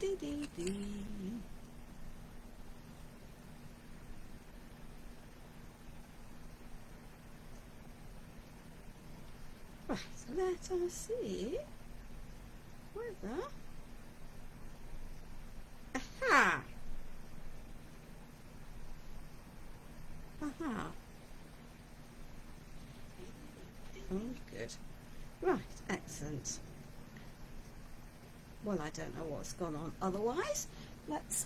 Right, so let us see whether. Aha! Aha! Oh, good. Right, excellent. Well, I don't know what's gone on otherwise. Let's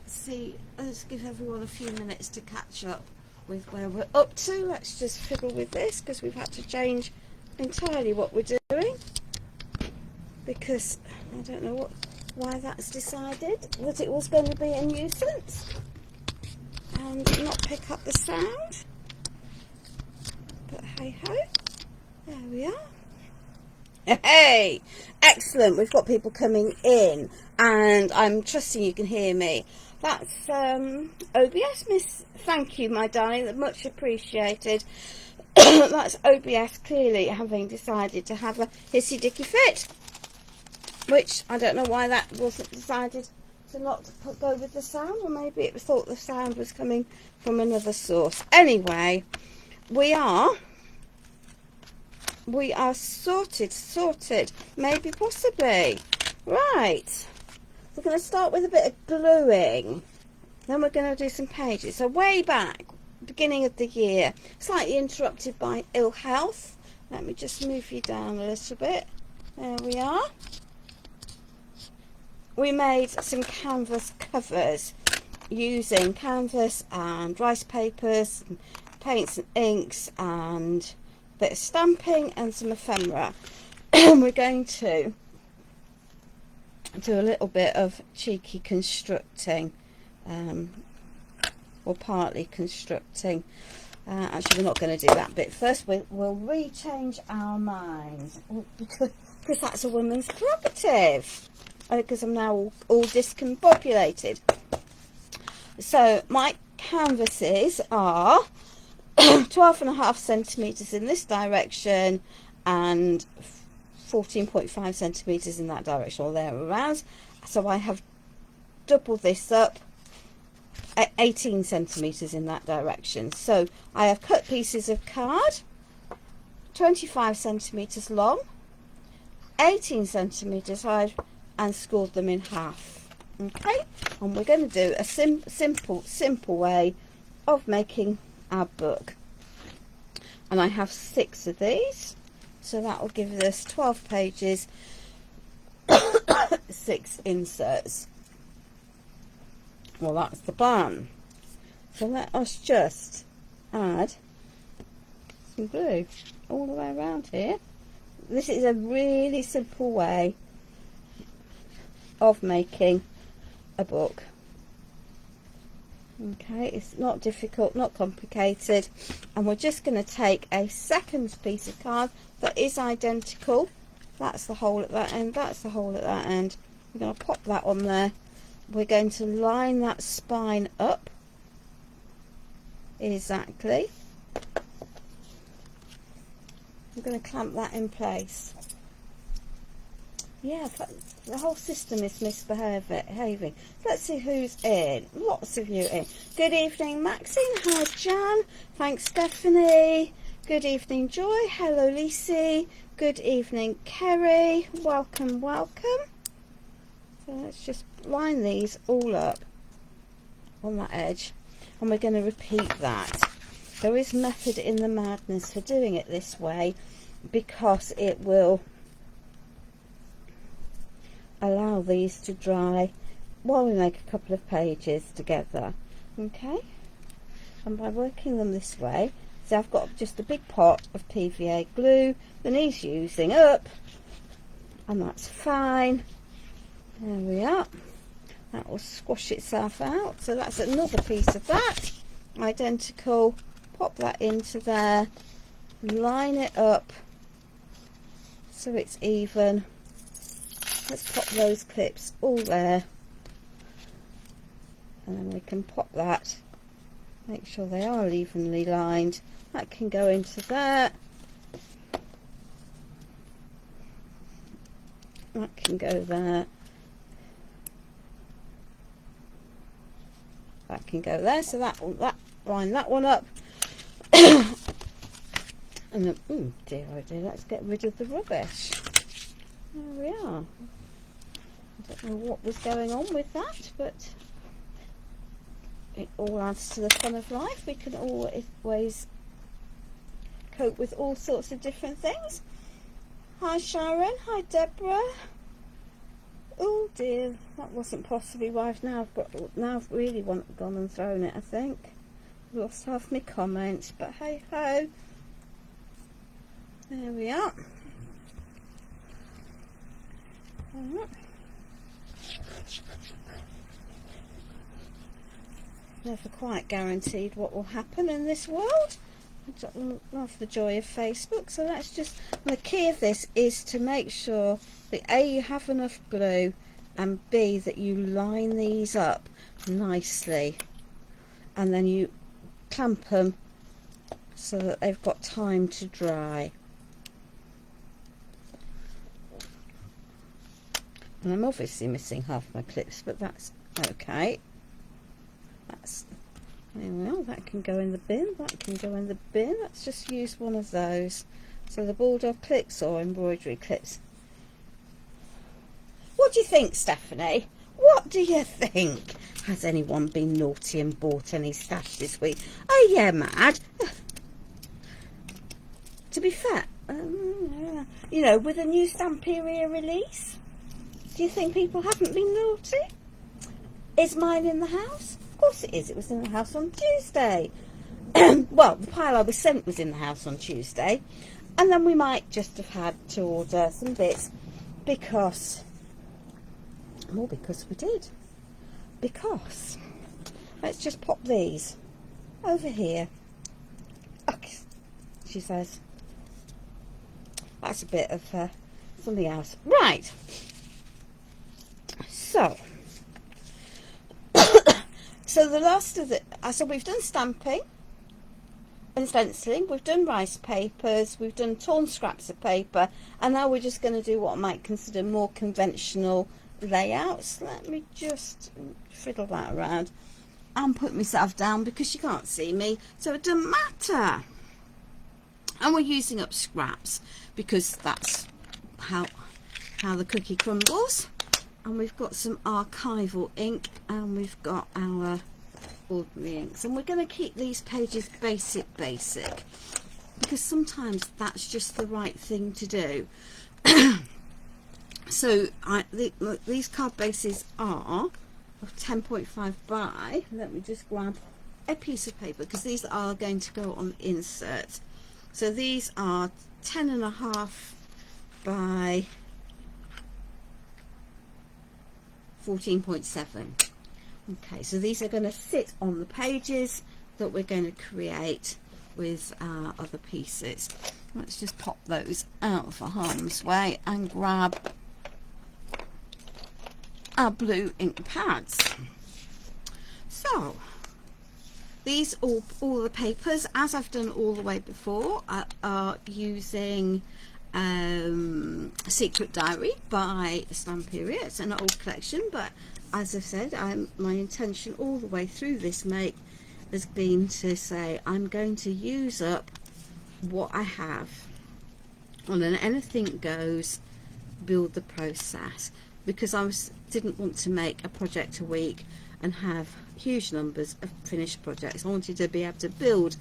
see. Let's give everyone a few minutes to catch up with where we're up to. Let's just fiddle with this because we've had to change entirely what we're doing, because I don't know why that's decided that it was going to be a nuisance and not pick up the sound. But hey ho, there we are. Hey, excellent. We've got people coming in and I'm trusting you can hear me. That's OBS, Miss. Thank you, my darling. Much appreciated. That's OBS clearly having decided to have a hissy dicky fit, which I don't know why that wasn't decided to not go with the sound, or maybe it thought the sound was coming from another source. Anyway, we are sorted, maybe, possibly. Right, we're going to start with a bit of gluing, then we're going to do some pages. So way back, beginning of the year, slightly interrupted by ill health. Let me just move you down a little bit. There we are. We made some canvas covers using canvas and rice papers, and paints and inks, and a bit of stamping and some ephemera. We're going to do a little bit of cheeky constructing, or partly constructing. Actually, we're not going to do that bit first. We'll rechange our minds, because that's a woman's prerogative, because I'm now all discombobulated. So my canvases are 12.5 centimetres in this direction and 14.5 centimetres in that direction, or thereabouts. So I have doubled this up, 18 centimetres in that direction. So I have cut pieces of card 25 centimetres long, 18 centimetres wide, and scored them in half. Okay, and we're going to do a simple way of making our book, and I have 6 of these, so that will give us 12 pages, 6 inserts. Well, that's the plan. So let us just add some glue all the way around here. This is a really simple way of making a book. Okay, it's not difficult, not complicated, and we're just going to take a second piece of card that is identical. That's the hole at that end, that's the hole at that end. We're going to pop that on there. We're going to line that spine up exactly. I'm going to clamp that in place. Yeah, the whole system is misbehaving. Let's see who's in. Lots of you in. Good evening, Maxine. Hi, Jan. Thanks, Stephanie. Good evening, Joy. Hello, Lisi. Good evening, Kerry. Welcome, welcome. So let's just line these all up on that edge, and we're going to repeat that. There is method in the madness for doing it this way, because it will allow these to dry while we make a couple of pages together. Okay, and by working them this way, so I've got just a big pot of PVA glue that needs using up, and that's fine. There we are. That will squash itself out. So that's another piece of that, identical. Pop that into there, line it up so it's even. Let's pop those clips all there, and then we can pop that, make sure they are evenly lined. That can go into there, that can go there, that can go there. So that line that one up. And then, oh dear, let's get rid of the rubbish. There we are. I don't know what was going on with that, but it all adds to the fun of life. We can always cope with all sorts of different things. Hi Sharon, hi Deborah. Oh dear, that wasn't possibly right. Now I've really gone and thrown it, I think. Lost half my comments, but hey ho. There we are. Never quite guaranteed what will happen in this world. I don't love the joy of Facebook. So let's just, the key of this is to make sure that A, you have enough glue, and B, that you line these up nicely, and then you clamp them so that they've got time to dry. And I'm obviously missing half my clips, but that's okay. There we are. That can go in the bin. That can go in the bin. Let's just use one of those. So the bulldog clips or embroidery clips. What do you think, Stephanie? What do you think? Has anyone been naughty and bought any stash this week? Oh yeah, mad. To be fair, you know, with a new Stamperia release, do you think people haven't been naughty? Is mine in the house? Of course it is. It was in the house on Tuesday. Well, the pile I was sent was in the house on Tuesday, and then we might just have had to order some bits because we did. Because let's just pop these over here. Okay, she says that's a bit of something else, right? So the last of the so we've done stamping and stenciling, we've done rice papers, we've done torn scraps of paper, and now we're just going to do what I might consider more conventional layouts. Let me just fiddle that around and put myself down because you can't see me, so it doesn't matter. And we're using up scraps because that's how the cookie crumbles. And we've got some archival ink, and we've got our ordinary inks, and we're going to keep these pages basic because sometimes that's just the right thing to do. So these card bases are of 10.5 by, let me just grab a piece of paper because these are going to go on insert. So these are 10.5 by 14.7. Okay, so these are going to sit on the pages that we're going to create with our other pieces. Let's just pop those out for harm's way and grab our blue ink pads. So these all the papers, as I've done all the way before, are using Secret Diary by Stamperia. It's an old collection, but as I've said, my intention all the way through this make has been to say I'm going to use up what I have on an anything goes build the process, because I didn't want to make a project a week and have huge numbers of finished projects. I wanted to be able to build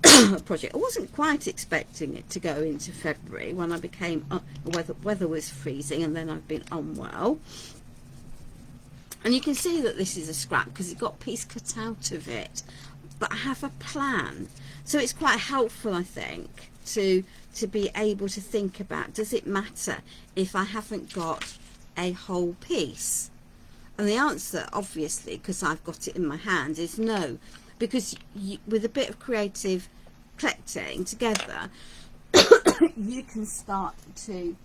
a project. I wasn't quite expecting it to go into February when I became weather was freezing, and then I've been unwell. And you can see that this is a scrap because it got a piece cut out of it, but I have a plan, so it's quite helpful, I think, to be able to think about, does it matter if I haven't got a whole piece? And the answer, obviously, because I've got it in my hand, is no. Because with a bit of creative collecting together, you can start to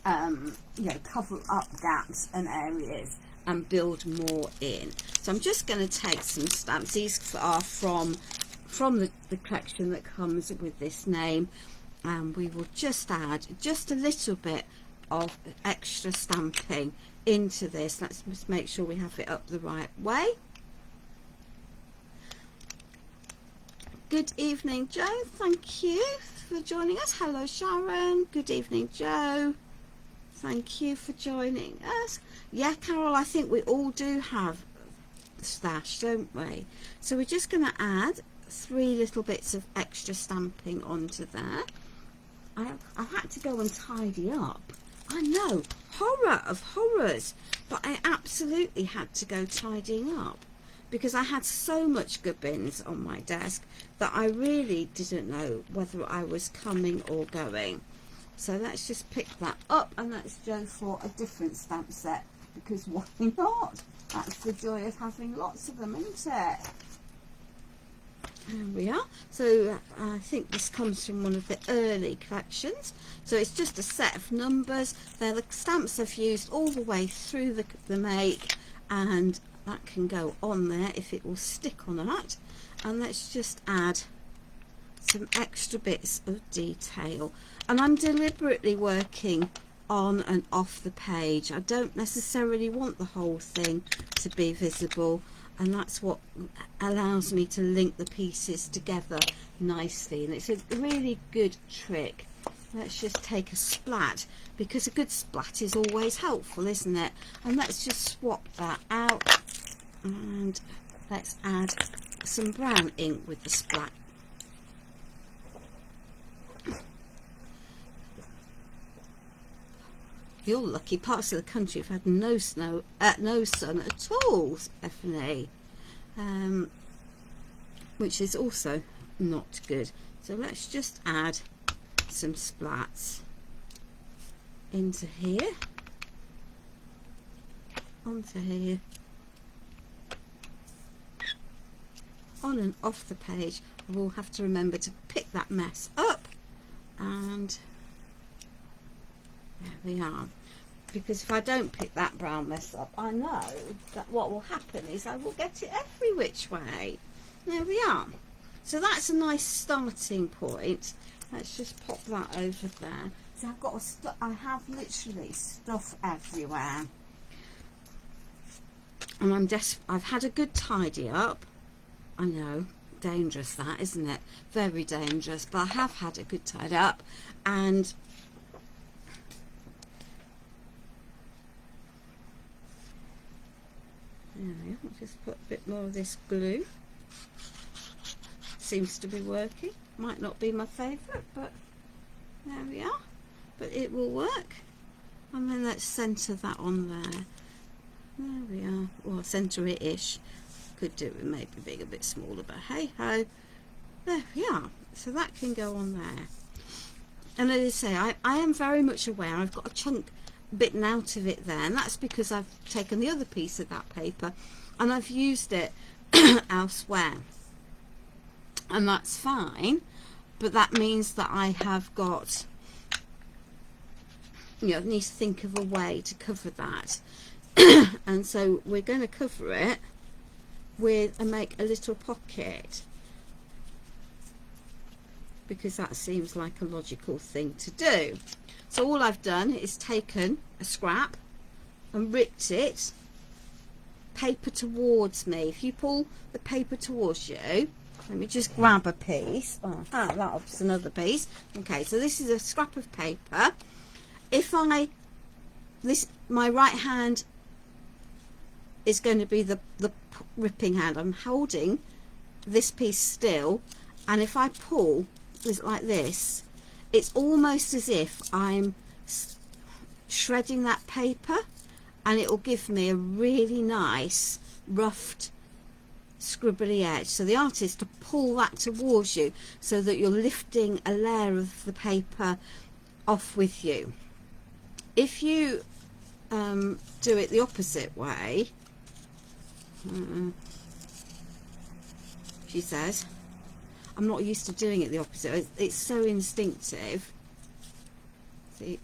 you know, cover up gaps and areas and build more in. So I'm just going to take some stamps. These are from the collection that comes with this name, and we will just add just a little bit of extra stamping into this. Let's just make sure we have it up the right way. Good evening, Joe. Thank you for joining us. Hello, Sharon. Good evening, Joe. Thank you for joining us. Yeah, Carol, I think we all do have stash, don't we? So we're just going to add 3 little bits of extra stamping onto there. I had to go and tidy up. I know, horror of horrors, but I absolutely had to go tidying up because I had so much gubbins on my desk that I really didn't know whether I was coming or going. So let's just pick that up and let's go for a different stamp set, because why not? That's the joy of having lots of them, isn't it? There we are. So I think this comes from one of the early collections. So it's just a set of numbers. They're the stamps I've used all the way through the make, and that can go on there if it will stick on that. And let's just add some extra bits of detail. And I'm deliberately working on and off the page. I don't necessarily want the whole thing to be visible, and that's what allows me to link the pieces together nicely, and it's a really good trick. Let's just take a splat, because a good splat is always helpful, isn't it? And let's just swap that out, and let's add some brown ink with the splat. You're lucky. Parts of the country have had no snow, no sun at all, Stephanie, which is also not good. So let's just add some splats into here, onto here, on and off the page. I will have to remember to pick that mess up, and there we are. Because if I don't pick that brown mess up, I know that what will happen is I will get it every which way. There we are. So that's a nice starting point. Let's just pop that over there. So I've got I have literally stuff everywhere, and I've had a good tidy up. I know, dangerous that, isn't it? Very dangerous, but I have had a good tidy up, and I'll just put a bit more of this glue. Seems to be working. Might not be my favourite, but there we are. But it will work. And then let's centre that on there. There we are. Or centre it-ish. Could do it maybe being a bit smaller, but hey ho. There we are. So that can go on there. And as I say, I am very much aware I've got a chunk bitten out of it there, and that's because I've taken the other piece of that paper and I've used it elsewhere, and that's fine, but that means that I have got, I need to think of a way to cover that. And so we're going to cover it with and make a little pocket, because that seems like a logical thing to do. So all I've done is taken a scrap and ripped it paper towards me. If you pull the paper towards you, let me just grab a piece. That's another piece. Okay, so this is a scrap of paper. If my right hand is going to be the ripping hand. I'm holding this piece still, and if I pull it like this, it's almost as if I'm shredding that paper, and it will give me a really nice roughed scribbly edge. So the artist to pull that towards you so that you're lifting a layer of the paper off with you. If you do it the opposite way, she says, I'm not used to doing it the opposite. It's so instinctive. See,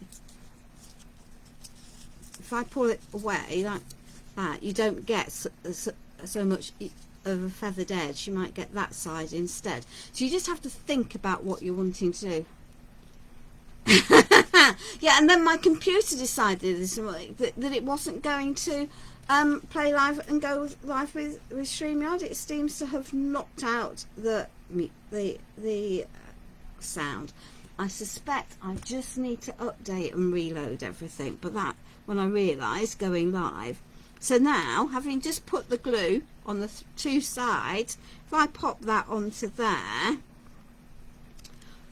if I pull it away like that, you don't get so much of a feathered edge. You might get that side instead. So you just have to think about what you're wanting to do. Yeah, and then my computer decided this morning that it wasn't going to play live and go live with StreamYard. It seems to have knocked out the sound. I suspect I just need to update and reload everything, but that when I realised going live. So now, having just put the glue on the two sides, if I pop that onto there,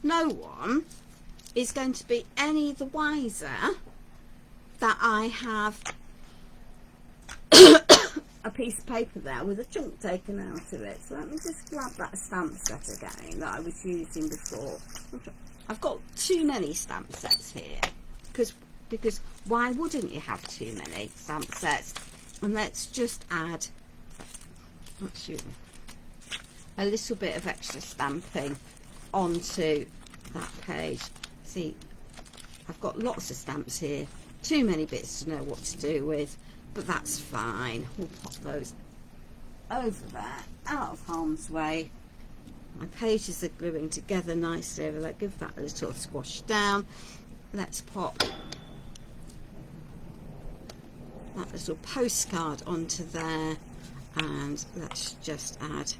no one is going to be any the wiser that I have a piece of paper there with a chunk taken out of it. So let me just grab that stamp set again that I was using before. I've got too many stamp sets here because why wouldn't you have too many stamp sets? And let's just add a little bit of extra stamping onto that page. See, I've got lots of stamps here, too many bits to know what to do with, but that's fine. We'll pop those over there, out of harm's way. My pages are gluing together nicely. Let's give that a little squash down. Let's pop that little postcard onto there, and let's just add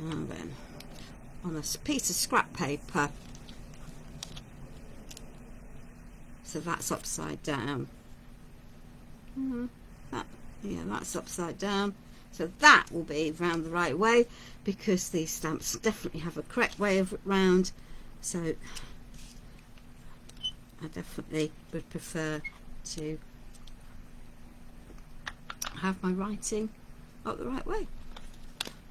then on a piece of scrap paper. So that's upside down. That's upside down. So that will be round the right way, because these stamps definitely have a correct way of round. So I definitely would prefer to have my writing up the right way.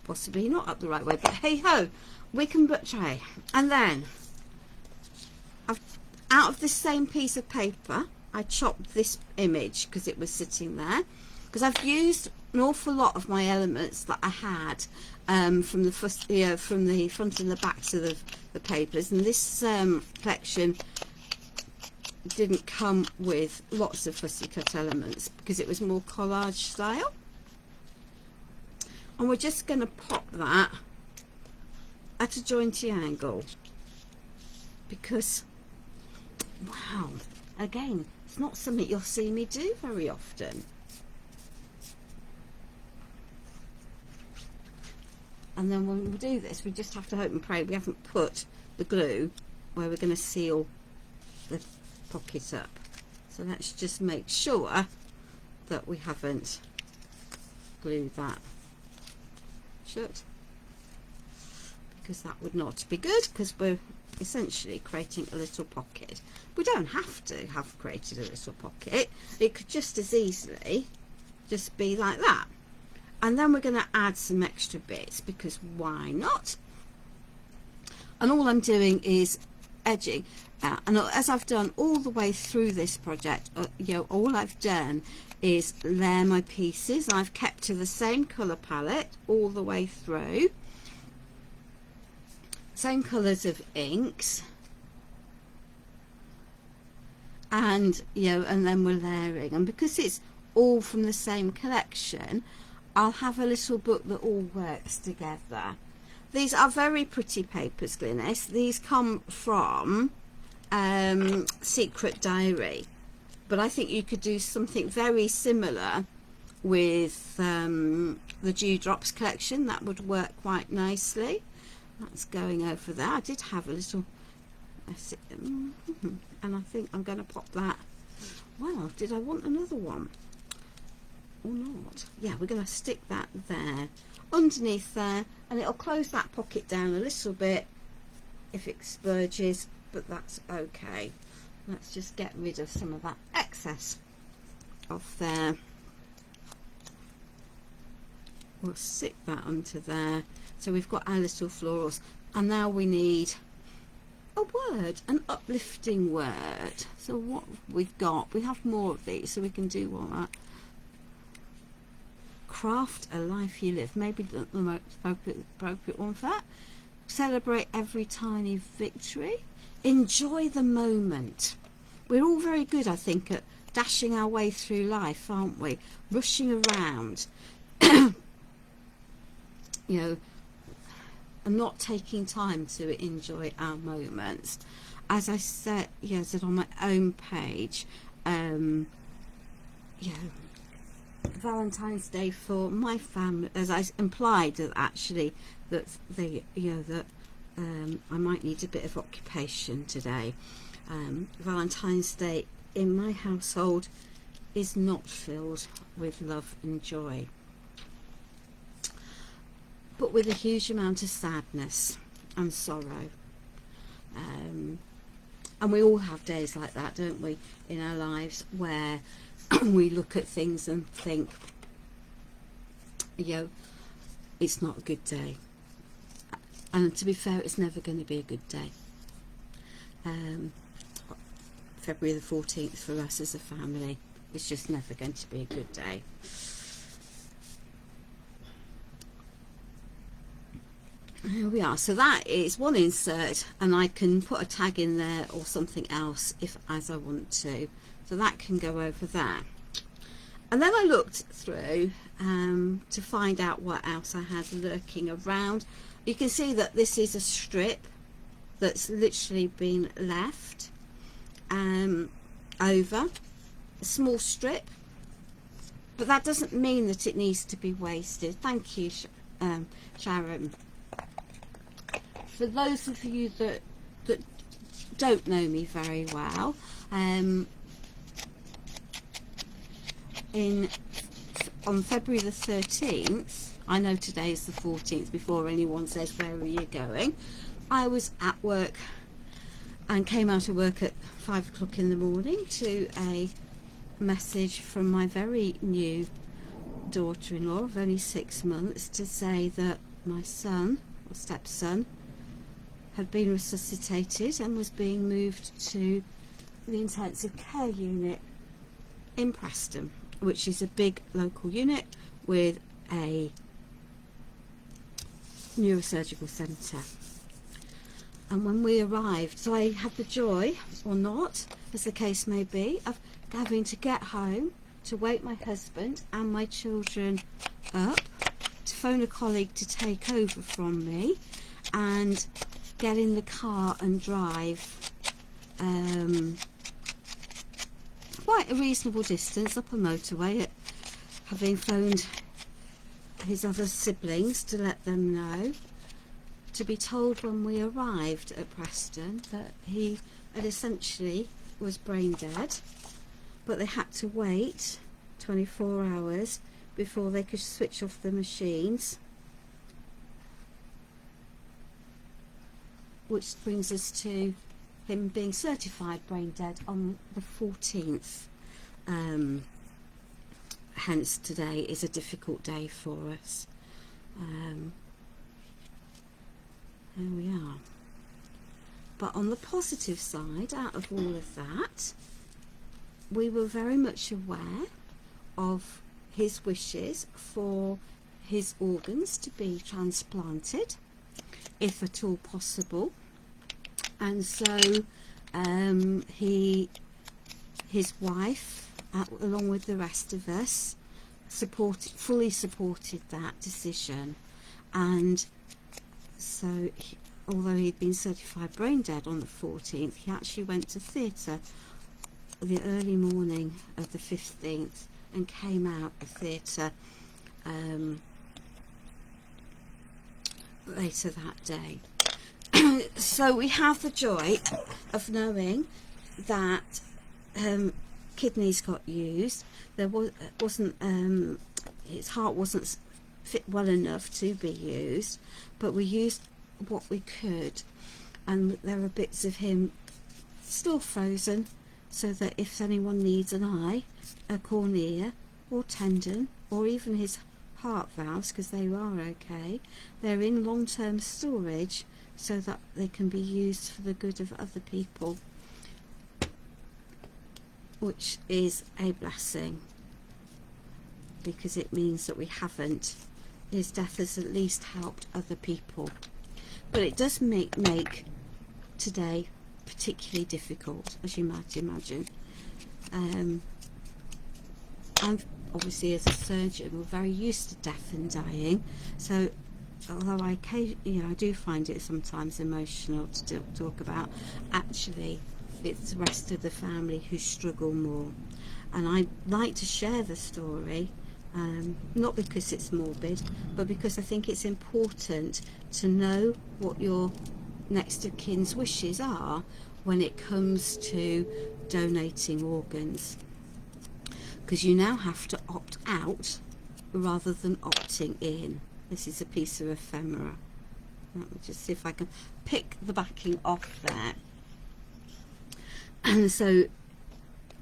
Possibly not up the right way, but hey ho, we can but try. And then out of this same piece of paper, I chopped this image because it was sitting there, because I've used an awful lot of my elements that I had from the front and the backs of the papers, and this collection didn't come with lots of fussy cut elements because it was more collage style. And we're just going to pop that at a jointy angle, because wow, again, it's not something you'll see me do very often. And then when we do this, we just have to hope and pray we haven't put the glue where we're going to seal the pocket up. So let's just make sure that we haven't glued that shut, because that would not be good, because we're essentially creating a little pocket. We don't have to have created a little pocket. It could just as easily just be like that. And then we're going to add some extra bits, because why not? And all I'm doing is edging. And as I've done all the way through this project, all I've done is layer my pieces. I've kept to the same colour palette all the way through. Same colours of inks. And, and then we're layering. And because it's all from the same collection, I'll have a little book that all works together. These are very pretty papers, Glynis. These come from Secret Diary, but I think you could do something very similar with the Dewdrops collection. That would work quite nicely. That's going over there. I did have a little, and I think I'm going to pop that. Well, did I want another one or not? Yeah, we're going to stick that there underneath there, and it'll close that pocket down a little bit if it splurges, but that's okay. Let's just get rid of some of that excess off there. We'll stick that onto there. So we've got our little florals, and now we need a word, an uplifting word. So what we've got, we have more of these, so we can do all that. Craft a life you live, maybe the most appropriate one for that. Celebrate every tiny victory. Enjoy the moment. We're all very good, I think, at dashing our way through life, aren't we? Rushing around, and not taking time to enjoy our moments. as I said, said on my own page, Valentine's Day for my family, as I implied that actually that I might need a bit of occupation today. Valentine's Day in my household is not filled with love and joy, but with a huge amount of sadness and sorrow. And we all have days like that, don't we, in our lives, where we look at things and think, it's not a good day. And to be fair, it's never going to be a good day. February the 14th for us as a family, it's just never going to be a good day. Here we are. So that is one insert, and I can put a tag in there or something else as I want to. So that can go over there. And then I looked through to find out what else I had lurking around. You can see that this is a strip that's literally been left over, a small strip, but that doesn't mean that it needs to be wasted. Thank you, Sharon. For those of you that don't know me very well, on February the 13th, I know today is the 14th, before anyone says where are you going, I was at work and came out of work at 5 o'clock in the morning to a message from my very new daughter-in-law of only 6 months to say that my son, or stepson, had been resuscitated and was being moved to the intensive care unit in Preston, which is a big local unit with a neurosurgical centre. And when we arrived, so I had the joy, or not, as the case may be, of having to get home, to wake my husband and my children up, to phone a colleague to take over from me, and get in the car and drive quite a reasonable distance up a motorway, having phoned his other siblings to let them know, to be told when we arrived at Preston that he had essentially was brain dead, but they had to wait 24 hours before they could switch off the machines, which brings us to him being certified brain dead on the 14th. Hence today is a difficult day for us. There we are. But on the positive side, out of all of that, we were very much aware of his wishes for his organs to be transplanted, if at all possible. And so his wife, along with the rest of us, fully supported that decision. And so although he'd been certified brain dead on the 14th, he actually went to theatre the early morning of the 15th and came out of theatre later that day. So we have the joy of knowing that kidneys got used. There wasn't his heart wasn't fit well enough to be used, but we used what we could, and there are bits of him still frozen, so that if anyone needs an eye, a cornea or tendon, or even his heart valves, because they are okay, they're in long-term storage so that they can be used for the good of other people, which is a blessing, because it means that his death has at least helped other people. But it does make today particularly difficult, as you might imagine. And obviously as a surgeon, we're very used to death and dying, so although I do find it sometimes emotional to talk about, actually it's the rest of the family who struggle more. And I like to share the story, not because it's morbid, but because I think it's important to know what your next of kin's wishes are when it comes to donating organs, because you now have to opt out rather than opting in. This is a piece of ephemera. Let me just see if I can pick the backing off there. And so,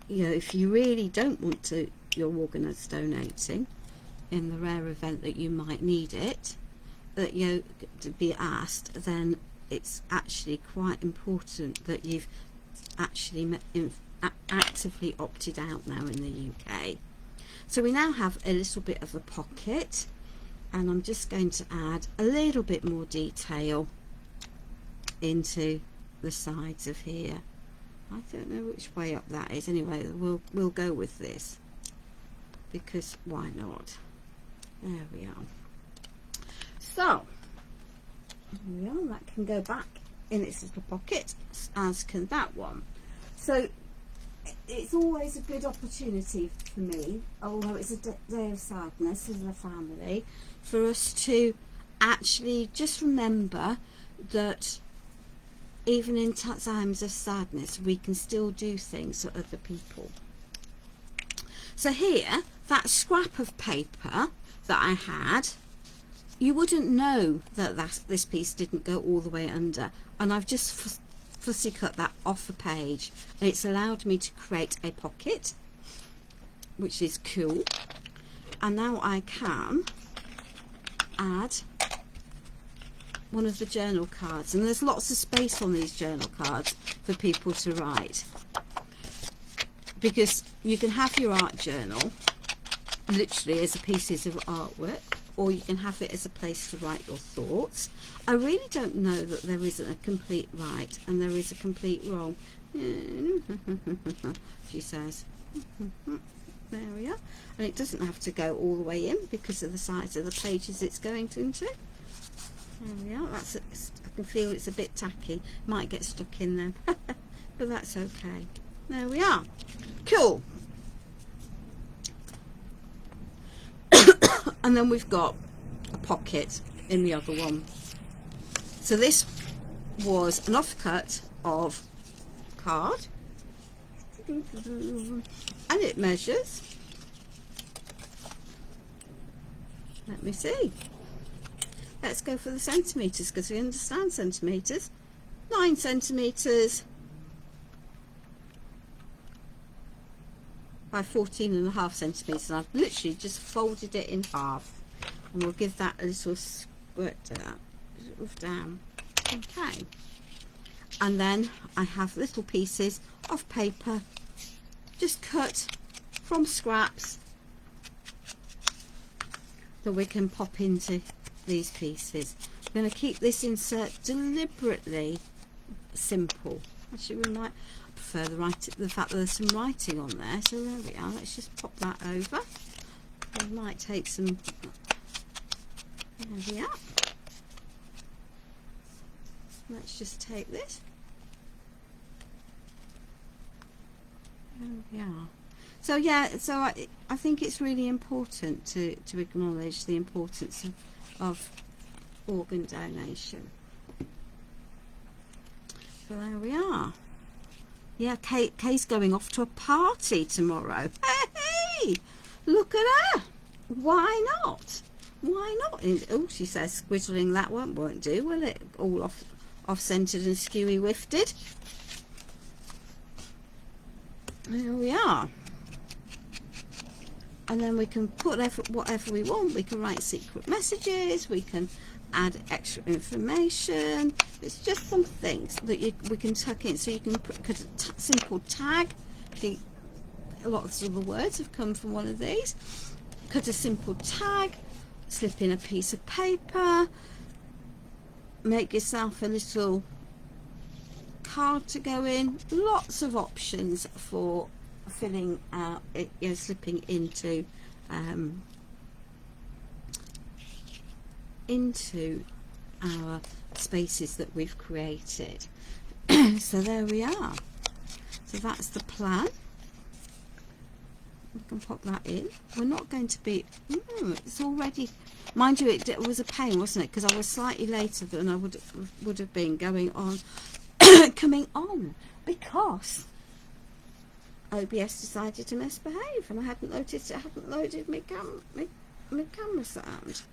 if you really don't want your organs donating, in the rare event that you might need it, that to be asked, then it's actually quite important that you've actually actively opted out now in the UK. So we now have a little bit of a pocket, and I'm just going to add a little bit more detail into the sides of here. I don't know which way up that is. Anyway, we'll go with this, because why not? There we are. So there we are. That can go back in its little pocket, as can that one. So it's always a good opportunity for me, although it's a day of sadness as a family, for us to actually just remember that even in times of sadness, we can still do things for other people. So here, that scrap of paper that I had, you wouldn't know that this piece didn't go all the way under, and I've just fussy cut that off a page, and it's allowed me to create a pocket, which is cool. And now I can add one of the journal cards, and there's lots of space on these journal cards for people to write, because you can have your art journal literally as a pieces of artwork, or you can have it as a place to write your thoughts. I really don't know that there isn't a complete right and there is a complete wrong. She says. There we are. And it doesn't have to go all the way in because of the size of the pages it's going into. There we are. I can feel it's a bit tacky. Might get stuck in there. But that's okay. There we are. Cool. And then we've got a pocket in the other one. So this was an offcut of card, and it measures, let me see, let's go for the centimetres because we understand centimetres. 9 centimetres by 14.5 centimetres, and I've literally just folded it in half, and we'll give that a little squirt down. Okay, and then I have little pieces of paper just cut from scraps that we can pop into these pieces. I'm going to keep this insert deliberately simple. Actually, we might prefer the fact that there's some writing on there. So there we are. Let's just pop that over. We might take some. There we are. Let's just take this. There we are. So yeah, so I think it's really important to acknowledge the importance of organ donation. So there we are. Yeah, Kay's going off to a party tomorrow. Hey, look at her. Why not? Why not? Oh, she says squiggling that won't do, will it? All off-centered and skewy wifted. There we are. And then we can put whatever we want. We can write secret messages. We can add extra information. It's just some things that we can tuck in. So you can put a simple tag. I think a lot of the words have come from one of these. Cut a simple tag. Slip in a piece of paper. Make yourself a little card to go in. Lots of options for filling out, slipping into into our spaces that we've created. So there we are. So that's the plan. We can pop that in. We're not going to be, it's already, mind you, it was a pain, wasn't it, because I was slightly later than I would have been going on coming on, because OBS decided to misbehave and I hadn't noticed it hadn't loaded my camera sound.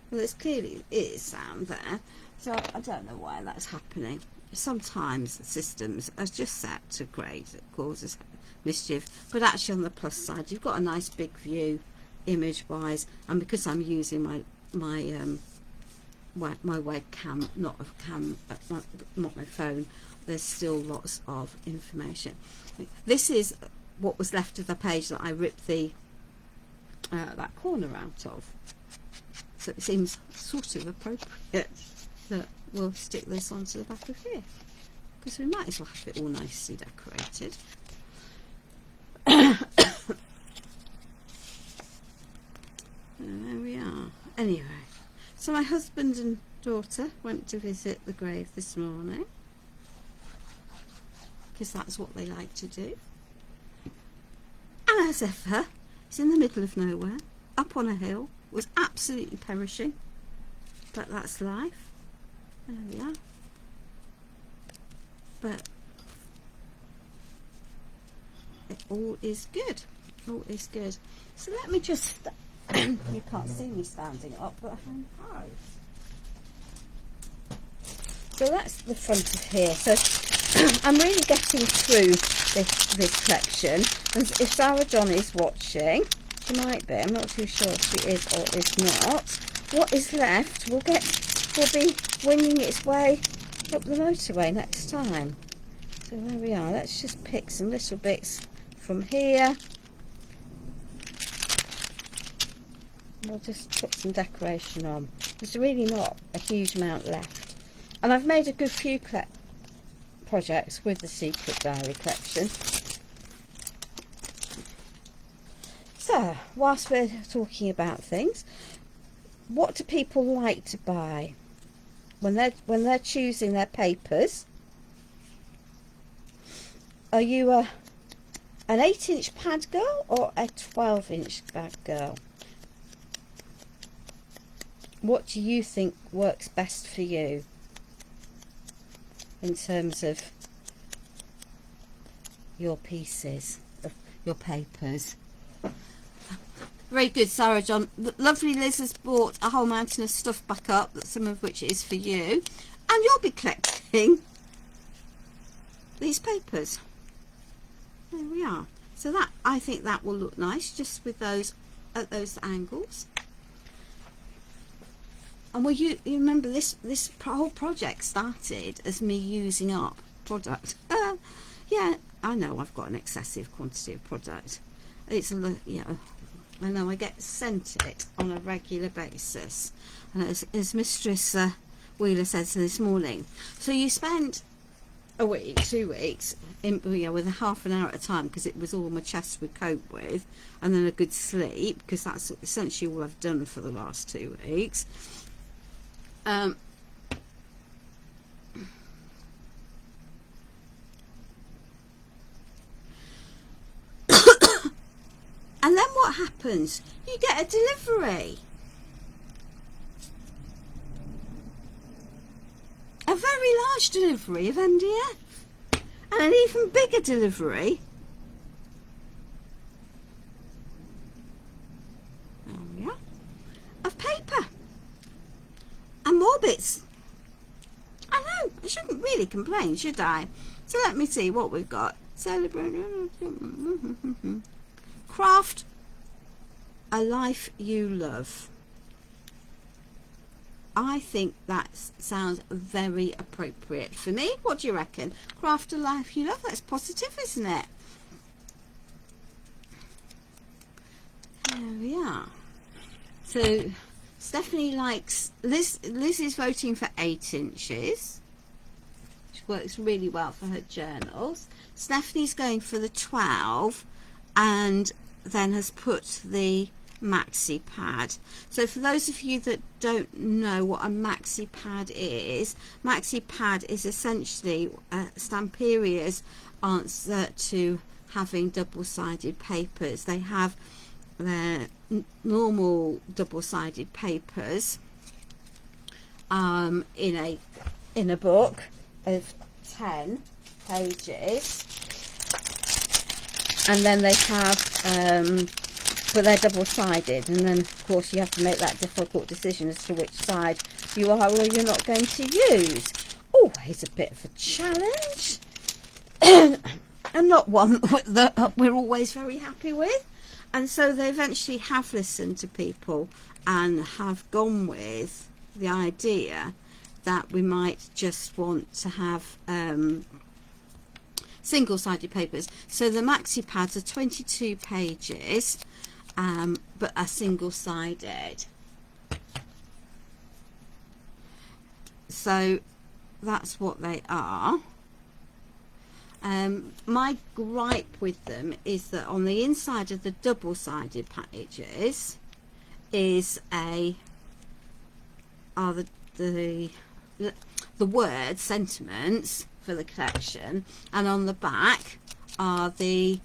Well, there's clearly is sound there, so I don't know why that's happening. Sometimes systems are just set to grade that causes mischief, but actually on the plus side you've got a nice big view image wise, and because I'm using my webcam, not my phone, there's still lots of information. This is what was left of the page that I ripped the that corner out of, so it seems sort of appropriate that we'll stick this onto the back of here, because we might as well have it all nicely decorated. There we are. Anyway, so my husband and daughter went to visit the grave this morning, because that's what they like to do. And as ever, it's in the middle of nowhere, up on a hill, was absolutely perishing, but that's life. There we are. But it all is good. All is good. So let me just, you can't see me standing up, but I'm high. So that's the front of here. So I'm really getting through this collection. And if Sarah John is watching, she might be, I'm not too sure if she is or is not, what is left will be winging its way up the motorway next time. So there we are. Let's just pick some little bits from here. We'll just put some decoration on. There's really not a huge amount left. And I've made a good few projects with the Secret Diary collection. So, whilst we're talking about things, what do people like to buy when they're choosing their papers? Are you an 8-inch pad girl or a 12-inch pad girl? What do you think works best for you in terms of your pieces, of your papers? Very good, Sarah John. Lovely Liz has brought a whole mountain of stuff back up, some of which is for you, and you'll be collecting these papers. There we are. So that, I think that will look nice just with those at those angles. And will you remember this whole project started as me using up product. Yeah, I know I've got an excessive quantity of product. It's I know I get sent it on a regular basis, and as Mistress Wheeler said this morning, so you spend a week, 2 weeks with a half an hour at a time, because it was all my chest would cope with, and then a good sleep, because that's essentially all I've done for the last 2 weeks. And then what happens? You get a delivery. A very large delivery of MDF. And an even bigger delivery. Oh yeah. Of paper. And more bits. I know, I shouldn't really complain, should I? So let me see what we've got. Celebrate. Craft a life you love. I think that sounds very appropriate for me. What do you reckon? Craft a life you love. That's positive, isn't it? There we are. So Stephanie likes Liz is voting for 8 inches, which works really well for her journals. Stephanie's going for the 12, and then has put the maxi pad. So for those of you that don't know what a maxi pad is essentially Stamperia's answer to having double-sided papers. They have their normal double-sided papers in a book of 10 pages, and then they have but they're double-sided, and then of course you have to make that difficult decision as to which side you are or you're not going to use. Always a bit of a challenge and not one that we're always very happy with. And so they eventually have listened to people and have gone with the idea that we might just want to have single-sided papers. So the maxi pads are 22 pages, but are single-sided. So that's what they are. My gripe with them is that on the inside of the double-sided pages are the word sentiments for the collection, and on the back are the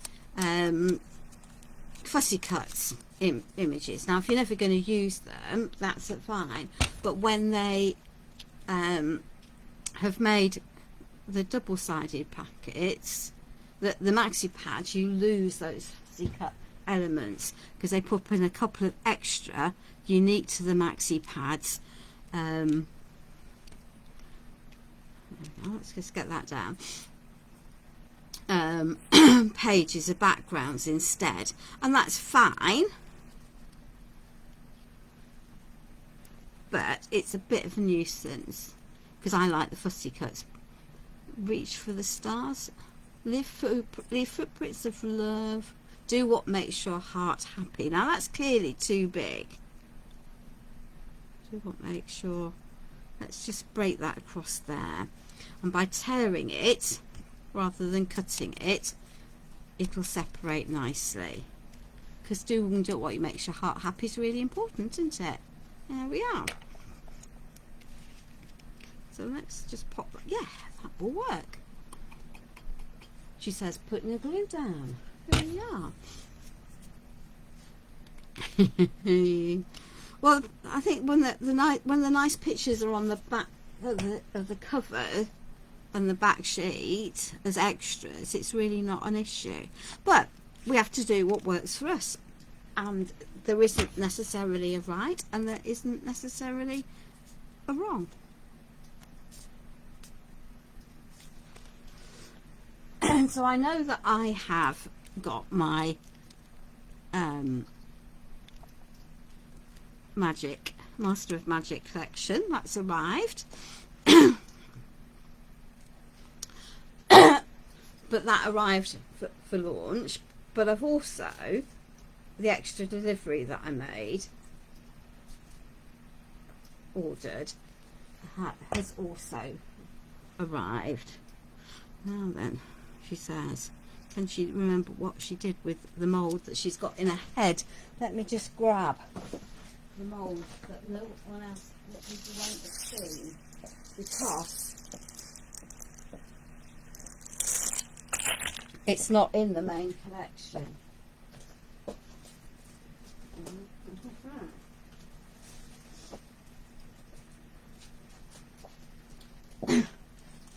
fussy cuts images. Now if you're never going to use them, that's fine, but when they have made the double-sided packets, the maxi pads, you lose those fussy cut elements because they put in a couple of extra unique to the maxi pads. Let's just get that down. Pages of backgrounds instead, and that's fine, but it's a bit of a nuisance because I like the fussy cuts. Reach for the stars, leave footprints of love, do what makes your heart happy. Now that's clearly too big. Do what makes your, let's just break that across there, and by tearing it rather than cutting it, it'll separate nicely, because doing what makes your heart happy is really important, isn't it? There we are. So let's just pop that. Yeah, that will work. She says putting the glue down. Here we are. Well, I think when the nice pictures are on the back of the cover and the back sheet as extras, it's really not an issue. But we have to do what works for us, and there isn't necessarily a right and there isn't necessarily a wrong. And so I know that I have got my Master of Magic collection that's arrived. But that arrived for launch, but I've also, the extra delivery that I ordered has also arrived. Now then, she says, can she remember what she did with the mould that she's got in her head? Let me just grab the mould that no one else won't have seen, because it's not in the main collection.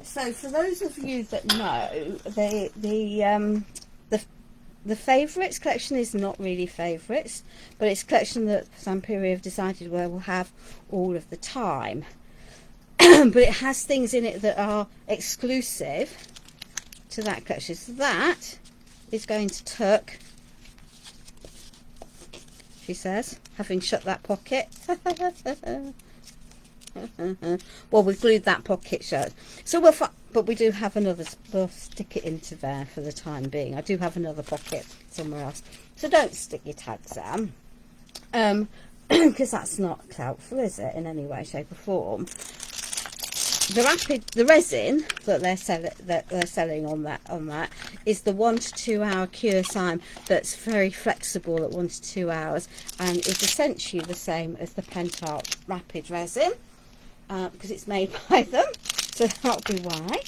So for those of you that know, the favourites collection is not really favourites, but it's a collection that Stamperia have decided where we'll have all of the time. But it has things in it that are exclusive to that collection. So that is going to tuck, she says, having shut that pocket. Well, we glued that pocket shut, so but we do have another. We'll stick it into there for the time being. I do have another pocket somewhere else, so don't stick your tags down, because that's not helpful, is it, in any way, shape or form? the resin that they're selling on that is the 1 to 2 hour cure time that's very flexible at 1 to 2 hours, and is essentially the same as the Pentart Rapid resin, because it's made by them, so that'll be why.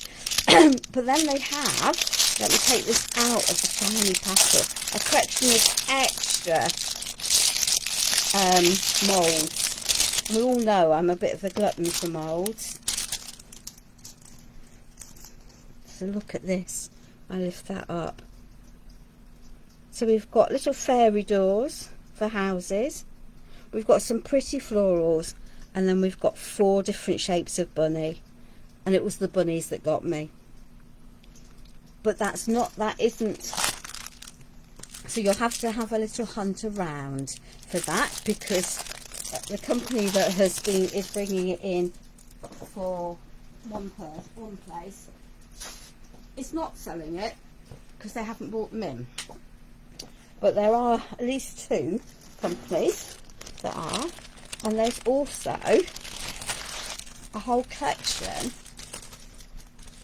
But then they have, let me take this out of the shiny packet, a collection of extra moulds. We all know I'm a bit of a glutton for moulds. So look at this. I lift that up. So we've got little fairy doors for houses. We've got some pretty florals. And then we've got 4 different shapes of bunny. And it was the bunnies that got me. But that isn't. So you'll have to have a little hunt around for that, because the company that is bringing it in for one place is not selling it because they haven't bought them in. But there are at least 2 companies that are, and there's also a whole collection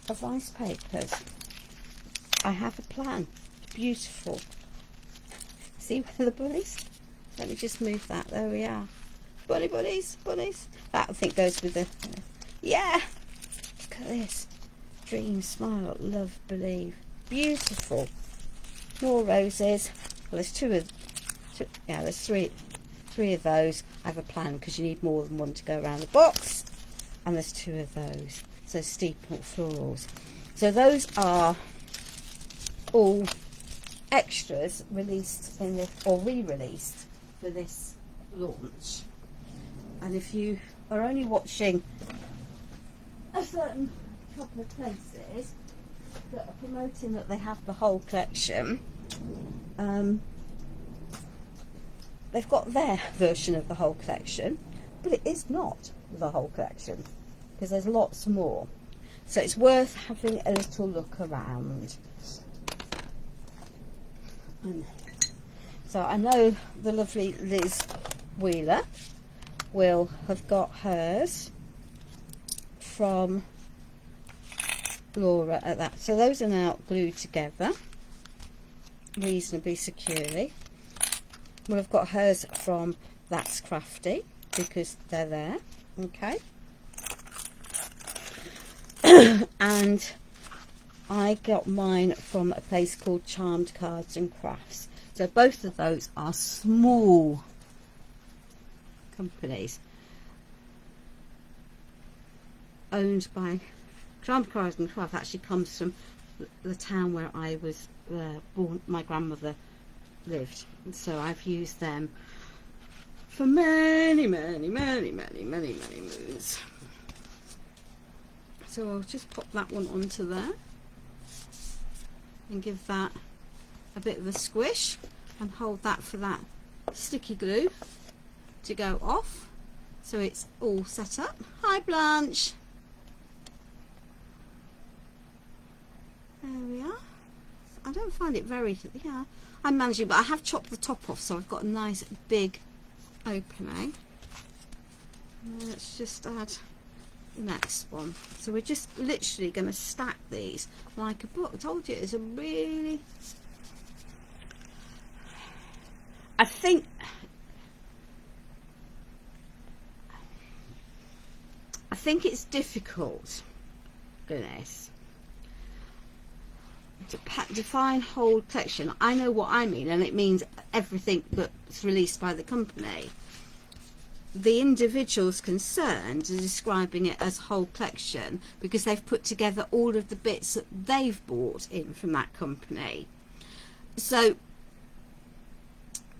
of rice papers. I have a plan. Beautiful. See where the bunnies? Let me just move that. There we are. Bunnies. That I think goes with the. Yeah. Look at this. Dream, smile, love, believe. Beautiful. More roses. Well, there's there's three of those. I have a plan because you need more than one to go around the box. And there's 2 of those. So steeple florals. So those are all extras released in this, or re-released for this launch. And if you are only watching a certain couple of places that are promoting that they have the whole collection, they've got their version of the whole collection, but it is not the whole collection because there's lots more. So it's worth having a little look around. So I know the lovely Liz Wheeler will have got hers from Laura at that. So those are now glued together reasonably securely. We'll have got hers from That's Crafty because they're there. Okay. And I got mine from a place called Charmed Cards and Crafts. So both of those are small companies owned by Charmed Cards and Crafts. Actually comes from the town where I was born. My grandmother lived, and so I've used them for many moons. So I'll just pop that one onto there and give that a bit of a squish and hold that for that sticky glue to go off, so it's all set up. Hi Blanche. There we are. I don't find it very, yeah, I'm managing, but I have chopped the top off, so I've got a nice big opening. Let's just add the next one. So we're just literally going to stack these like a book. I told you it's a really, I think it's difficult, goodness, to define whole collection. I know what I mean, and it means everything that's released by the company. The individuals concerned are describing it as whole collection because they've put together all of the bits that they've bought in from that company. So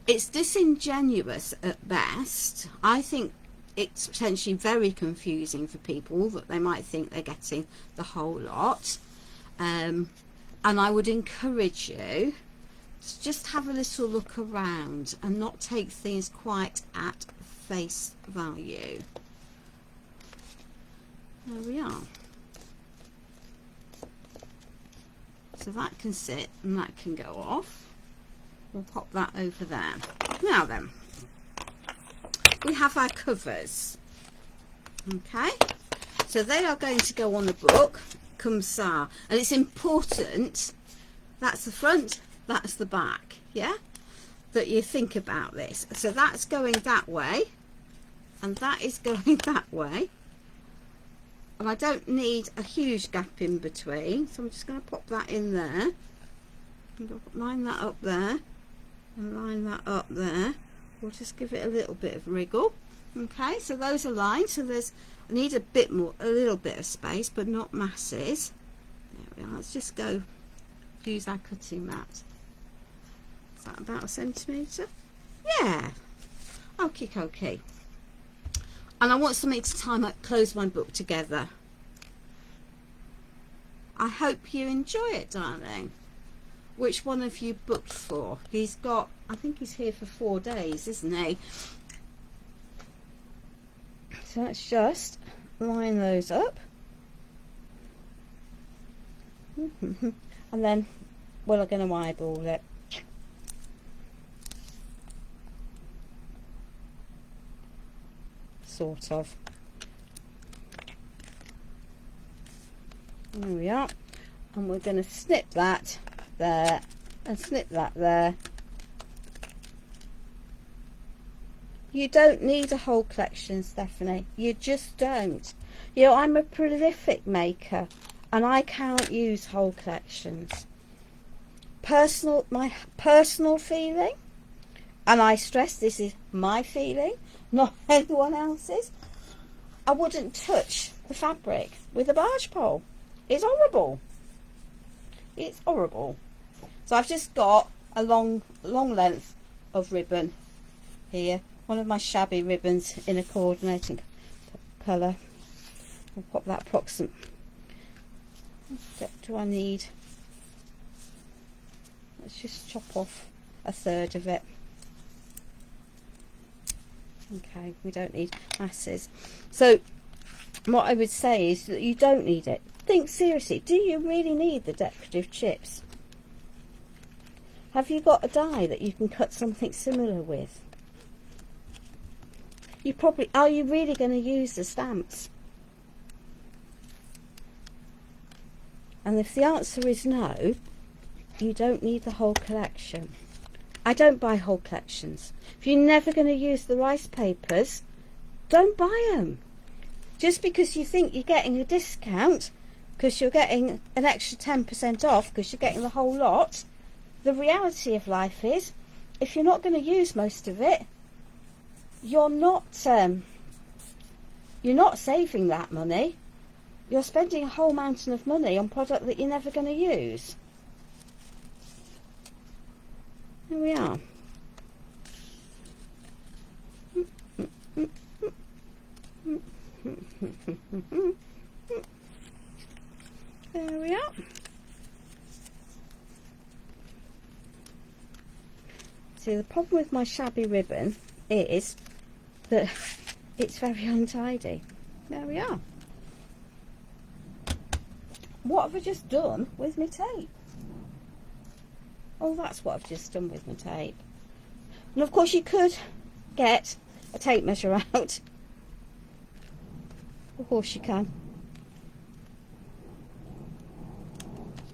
it's disingenuous at best. I think it's potentially very confusing for people, that they might think they're getting the whole lot. And I would encourage you to just have a little look around and not take things quite at face value. There we are. So that can sit and that can go off. We'll pop that over there. Now then, we have our covers. Okay, So they are going to go on the book, comme ça. And it's important, that's the front, that's the back, yeah? That you think about this. So that's going that way, and that is going that way. And I don't need a huge gap in between, so I'm just going to pop that in there. I'm going to line that up there, and line that up there. We'll just give it a little bit of wriggle. Okay, so those are lined. So I need a little bit of space, but not masses. There we are. Let's just go use our cutting mat. Is that about a centimetre? Yeah. Okay. And I want something to close my book together. I hope you enjoy it, darling. Which one have you booked for? He's got, I think he's here for 4 days, isn't he? So let's just line those up. And then we're going to eyeball it. Sort of. There we are. And we're going to snip that there and snip that there. You don't need a whole collection, Stephanie. You just don't. You know, I'm a prolific maker and I can't use whole collections. My personal feeling, and I stress this is my feeling, not anyone else's, I wouldn't touch the fabric with a barge pole. It's horrible. It's horrible. So I've just got a long length of ribbon here. One of my shabby ribbons in a coordinating colour. I'll pop that approximate. What do I need? Let's just chop off 1/3 of it. Okay, we don't need masses. So what I would say is that you don't need it. Think seriously, do you really need the decorative chips? Have you got a die that you can cut something similar with? Are you really going to use the stamps? And if the answer is no, you don't need the whole collection. I don't buy whole collections. If you're never going to use the rice papers, don't buy them. Just because you think you're getting a discount, because you're getting an extra 10% off, because you're getting the whole lot, the reality of life is, if you're not going to use most of it, you're not saving that money. You're spending a whole mountain of money on product that you're never going to use. Here we are. There we are. See, the problem with my shabby ribbon is that it's very untidy. There we are. What have I just done with my tape? Oh, that's what I've just done with my tape. And of course you could get a tape measure out. Of course you can.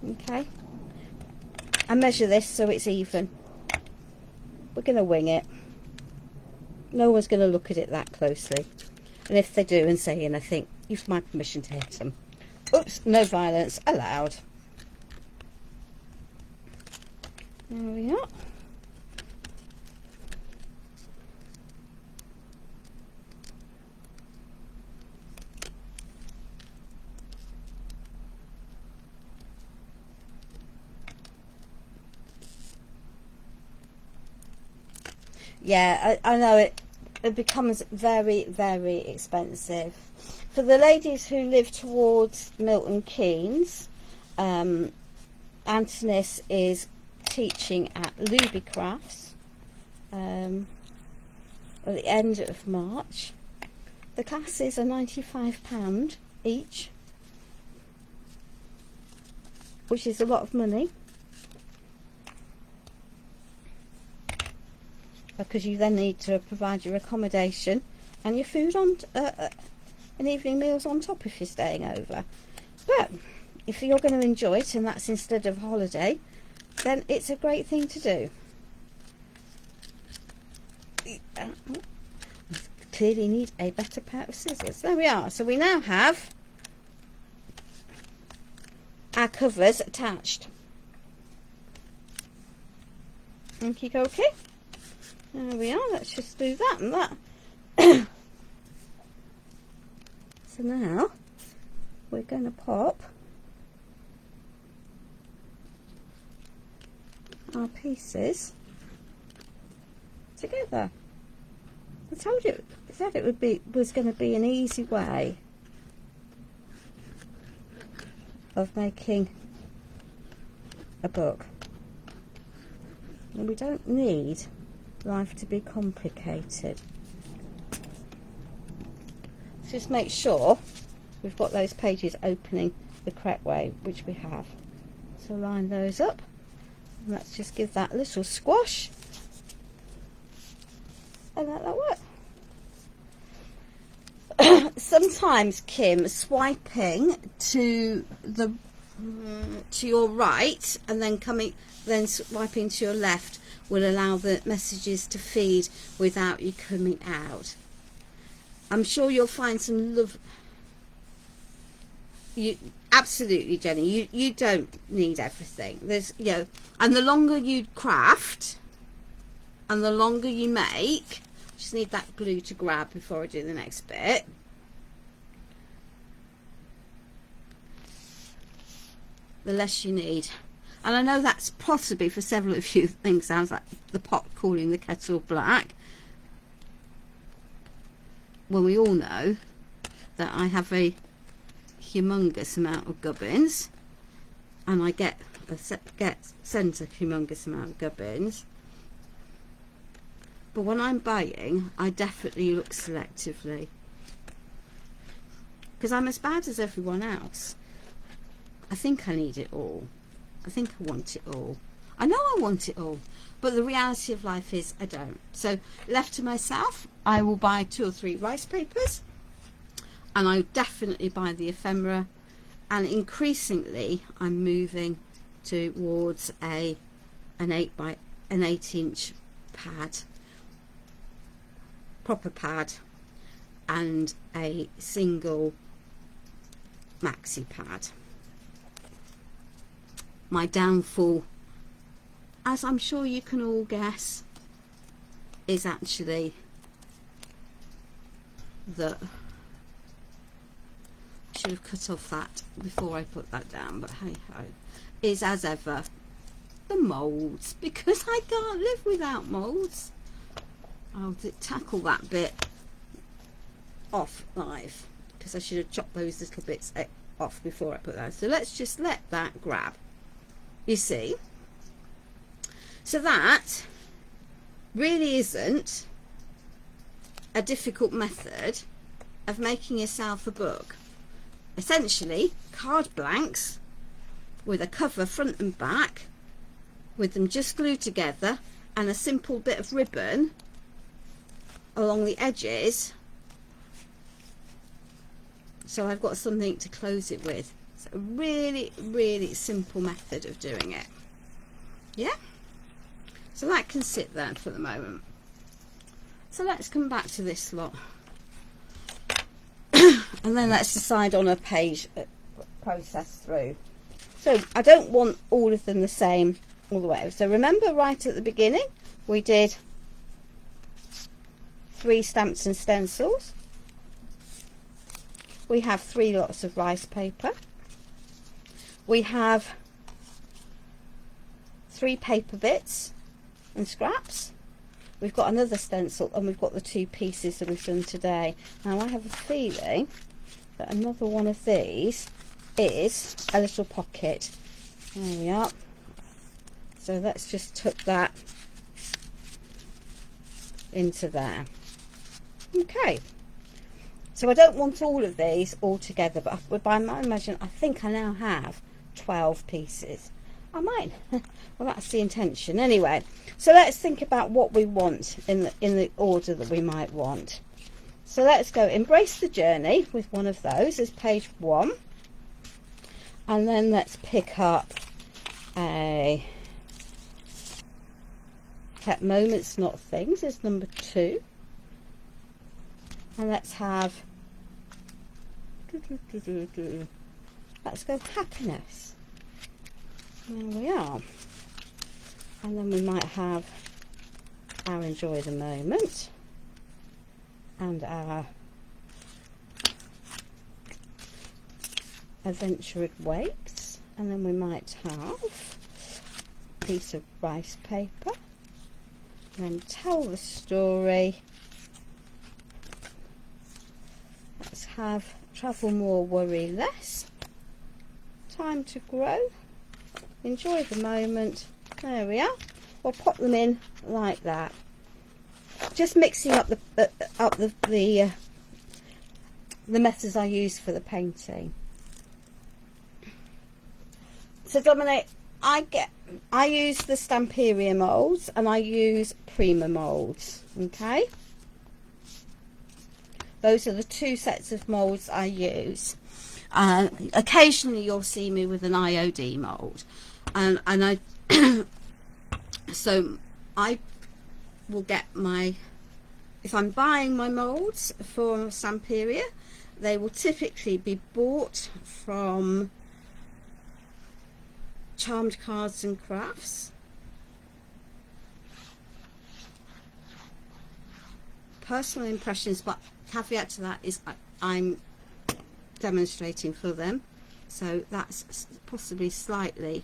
Okay. And measure this so it's even. We're going to wing it. No one's going to look at it that closely. And if they do and say anything, you've my permission to hit them. Oops, no violence allowed. There we are. Yeah, I know it becomes very, very expensive. For the ladies who live towards Milton Keynes, Antonis is teaching at Luby Crafts at the end of March. The classes are £95 each, which is a lot of money, because you then need to provide your accommodation and your food and evening meals on top if you're staying over. But if you're going to enjoy it, and that's instead of holiday, then it's a great thing to do. Clearly need a better pair of scissors. There we are. So we now have our covers attached. Okie dokie. There we are. Let's just do that and that. So now we're going to pop our pieces together. I told you, I said it was going to be an easy way of making a book. And we don't need life to be complicated. Just make sure we've got those pages opening the correct way, which we have. So line those up, and let's just give that a little squash and let that work. Sometimes, Kim, swiping to your right and then swiping to your left will allow the messages to feed without you coming out. I'm sure you'll find some love. Absolutely, Jenny. You don't need everything. There's, you know, and the longer you craft, and the longer you make, just need that glue to grab before I do the next bit. The less you need. And I know that's possibly for several of you things sounds like the pot calling the kettle black. Well, we all know that I have a humongous amount of gubbins, and I sent a humongous amount of gubbins. But when I'm buying, I definitely look selectively, because I'm as bad as everyone else. I think I need it all. I think I want it all. I know I want it all, but the reality of life is I don't. So left to myself, I will buy 2 or 3 rice papers, and I definitely buy the ephemera, and increasingly I'm moving towards an 8-inch pad, proper pad, and a single maxi pad. My downfall, as I'm sure you can all guess, is actually that I should have cut off that before I put that down, but hey ho, is as ever the moulds, because I can't live without moulds. I'll tackle that bit off live, because I should have chopped those little bits off before I put that. So let's just let that grab. You see, so that really isn't a difficult method of making yourself a book. Essentially, card blanks with a cover front and back, with them just glued together, and a simple bit of ribbon along the edges, so I've got something to close it with. It's a really, really simple method of doing it. Yeah? So that can sit there for the moment. So let's come back to this lot. And then let's decide on a page process through. So I don't want all of them the same all the way. So remember right at the beginning, we did 3 stamps and stencils. We have 3 lots of rice paper. We have 3 paper bits and scraps. We've got another stencil, and we've got the 2 pieces that we've done today. Now I have a feeling that another one of these is a little pocket. There we are. So let's just tuck that into there. Okay. So I don't want all of these all together, but by my imagine, I think I now have 12 pieces. I might. Well, that's the intention anyway. So let's think about what we want in the order that we might want. So let's go Embrace the Journey with one of those as page 1. And then let's pick up a Kept Moments Not Things as number 2. And let's have, let's go Happiness. There we are. And then we might have our Enjoy the Moment and our Adventure It Waits. And then we might have a piece of rice paper. And then Tell the Story. Let's have Travel More, Worry Less. Time to Grow. Enjoy the Moment. There we are. We'll pop them in like that. Just mixing up the methods I use for the painting. So Dominic, I use the Stamperia molds and I use Prima molds. Okay. Those are the 2 sets of molds I use. Occasionally you'll see me with an IOD mold, and I so I will get my, if I'm buying my molds for Stamperia, they will typically be bought from Charmed Cards and Crafts. Personal impressions, but caveat to that is I'm demonstrating for them, so that's possibly slightly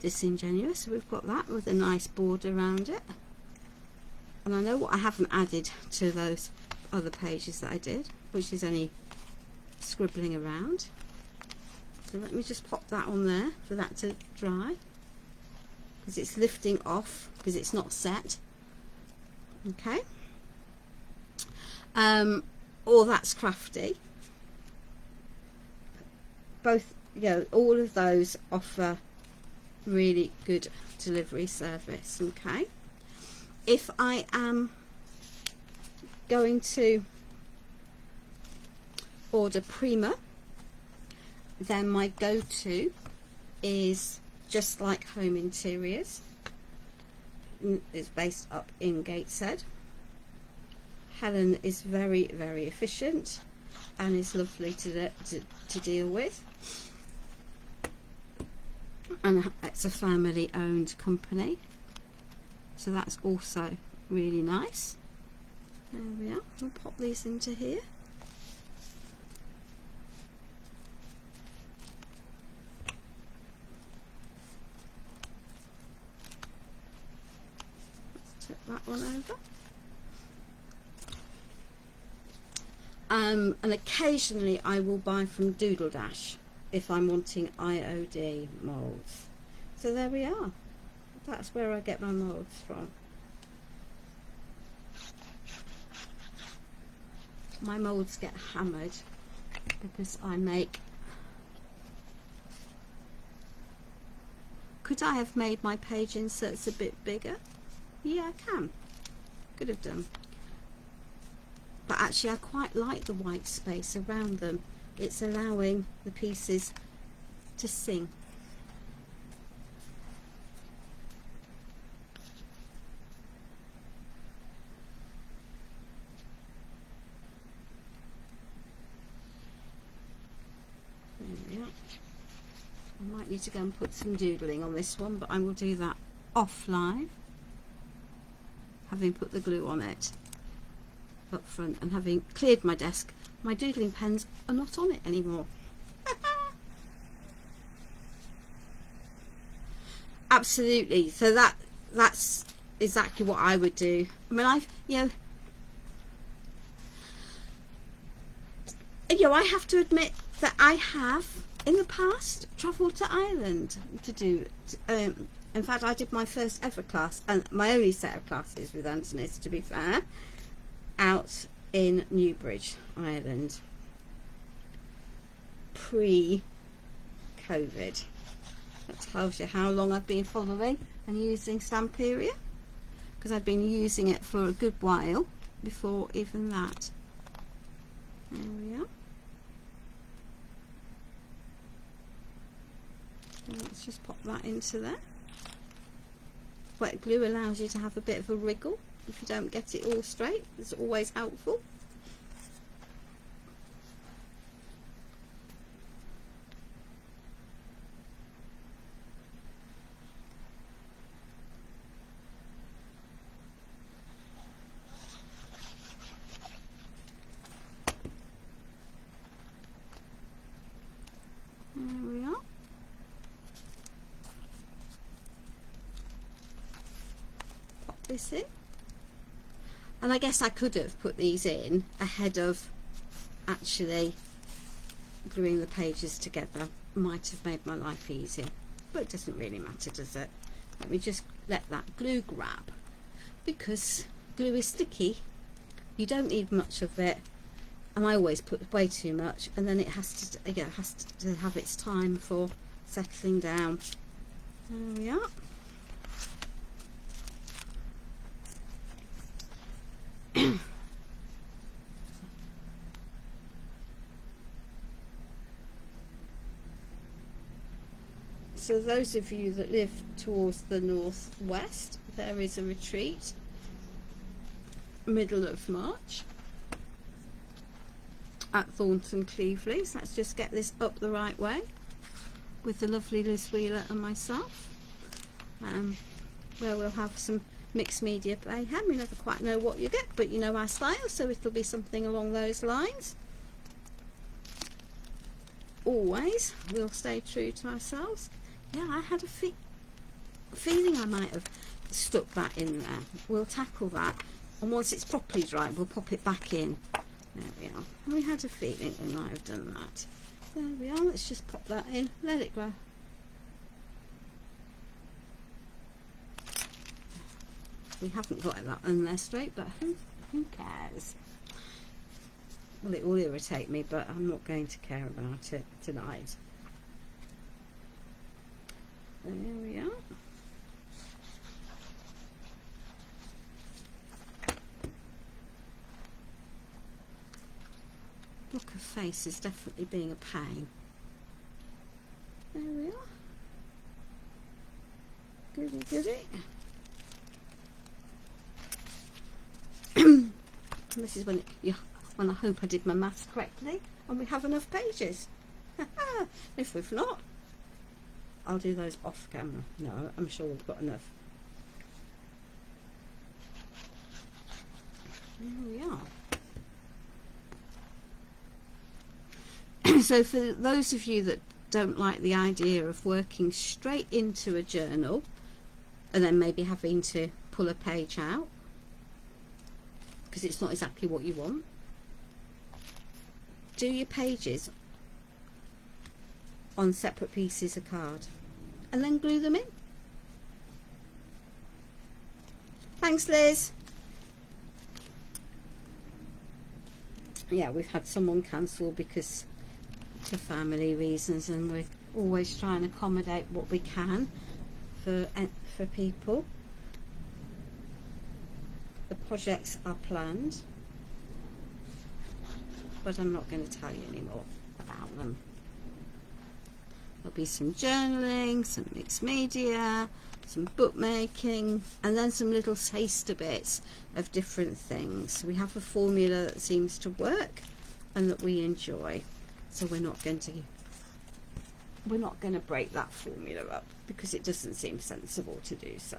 disingenuous. So we've got that with a nice border around it, and I know what I haven't added to those other pages that I did, which is only scribbling around. So let me just pop that on there for that to dry, because it's lifting off because it's not set. Okay. All That's Crafty. Both, you know, all of those offer really good delivery service. Okay. If I am going to order Prima, then my go-to is Just Like Home Interiors. It's based up in Gateshead. Helen is very, very efficient and is lovely to deal with, and it's a family owned company, so that's also really nice. There we are. We'll pop these into here. Let's tip that one over. And occasionally I will buy from Doodle Dash if I'm wanting IOD molds. So there we are. That's where I get my molds from. My molds get hammered because I make... Could I have made my page inserts a bit bigger? Yeah, I can. Could have done. But actually I quite like the white space around them. It's allowing the pieces to sing. There we are. I might need to go and put some doodling on this one, but I will do that offline, having put the glue on it up front and having cleared my desk. My doodling pens are not on it anymore. Absolutely. So that's exactly what I would do. I mean, I have to admit that I have in the past travelled to Ireland to do in fact I did my first ever class, and my only set of classes with Antonis, to be fair, out in Newbridge, Ireland, pre-COVID. That tells you how long I've been following and using Stamperia, because I've been using it for a good while before even that. There we are. And let's just pop that into there. Wet glue allows you to have a bit of a wriggle if you don't get it all straight. It's always helpful. There we are. Pop this in. And I guess I could have put these in ahead of actually gluing the pages together. Might have made my life easier, but it doesn't really matter, does it? Let me just let that glue grab, because glue is sticky. You don't need much of it, and I always put way too much, and then it has to, again, has to have its time for settling down. There we are. So those of you that live towards the northwest, there is a retreat middle of March at Thornton Cleveley. So let's just get this up the right way with the lovely Liz Wheeler and myself, where we'll have some mixed media mayhem. You never quite know what you get, but you know our style, so it'll be something along those lines. Always we'll stay true to ourselves. Yeah, I had a feeling I might have stuck that in there. We'll tackle that, and once it's properly dry we'll pop it back in. There we are. We had a feeling we might have done that. There we are. Let's just pop that in, let it go. We haven't got that in there straight, but who cares? Well, it will irritate me, but I'm not going to care about it tonight. There we are. Look of face is definitely being a pain. There we are. Goody goody. This is when when I hope I did my maths correctly and we have enough pages. If we've not, I'll do those off camera. No, I'm sure we've got enough. There we are. So for those of you that don't like the idea of working straight into a journal and then maybe having to pull a page out because it's not exactly what you want, do your pages on separate pieces of card and then glue them in. Thanks, Liz. Yeah, we've had someone cancel because for family reasons, and we're always trying to accommodate what we can for people. The projects are planned, but I'm not going to tell you any more about them. There'll be some journaling, some mixed media, some bookmaking, and then some little taster bits of different things. We have a formula that seems to work and that we enjoy, so we're not going to break that formula up because it doesn't seem sensible to do so.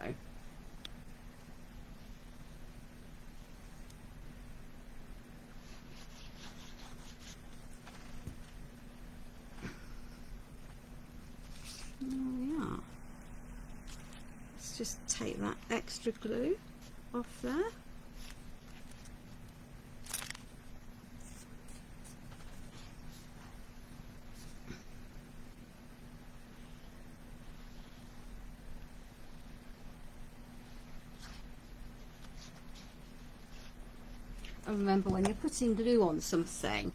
Just take that extra glue off there. And remember, when you're putting glue on something,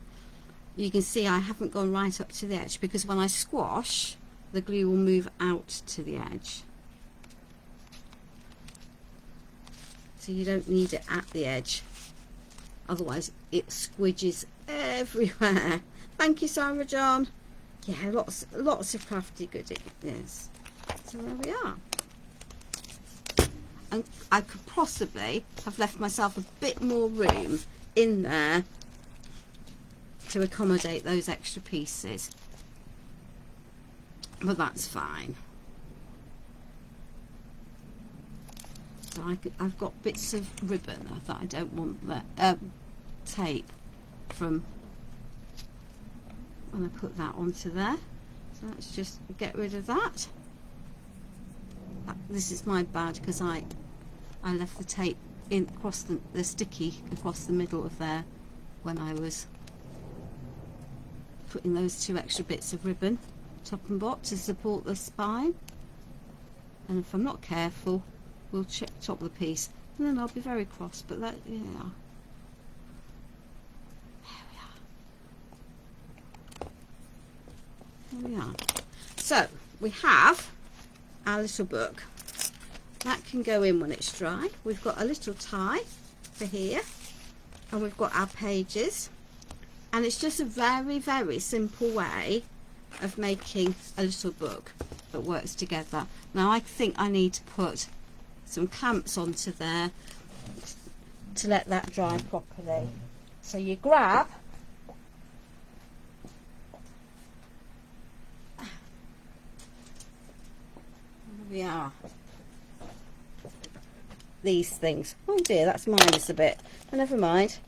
you can see I haven't gone right up to the edge, because when I squash, the glue will move out to the edge. So you don't need it at the edge, otherwise it squidges everywhere. Thank you, Sarah John. Yeah, lots of crafty goodness. So there we are. And I could possibly have left myself a bit more room in there to accommodate those extra pieces, but that's fine. So I've got bits of ribbon that I don't want that tape from when I put that onto there. So let's just get rid of that. This is my bad because I left the tape in across the sticky across the middle of there when I was putting those 2 extra bits of ribbon top and bottom to support the spine. And if I'm not careful, we'll top the piece, and then I'll be very cross. But that, yeah, there we are. So we have our little book that can go in when it's dry. We've got a little tie for here, and we've got our pages, and it's just a very, very simple way of making a little book that works together. Now I think I need to put some clamps onto there to let that dry properly. So you grab we are these things. Oh dear, that's minus a bit, but never mind.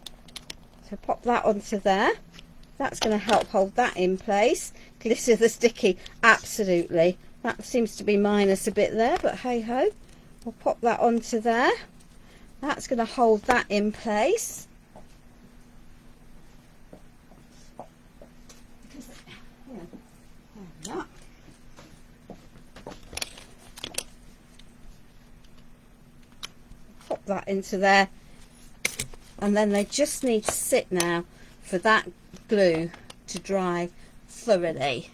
So pop that onto there. That's going to help hold that in place. Glitter the sticky, absolutely. That seems to be minus a bit there, but hey ho. We'll pop that onto there. That's going to hold that in place. Pop that into there, and then they just need to sit now for that glue to dry thoroughly,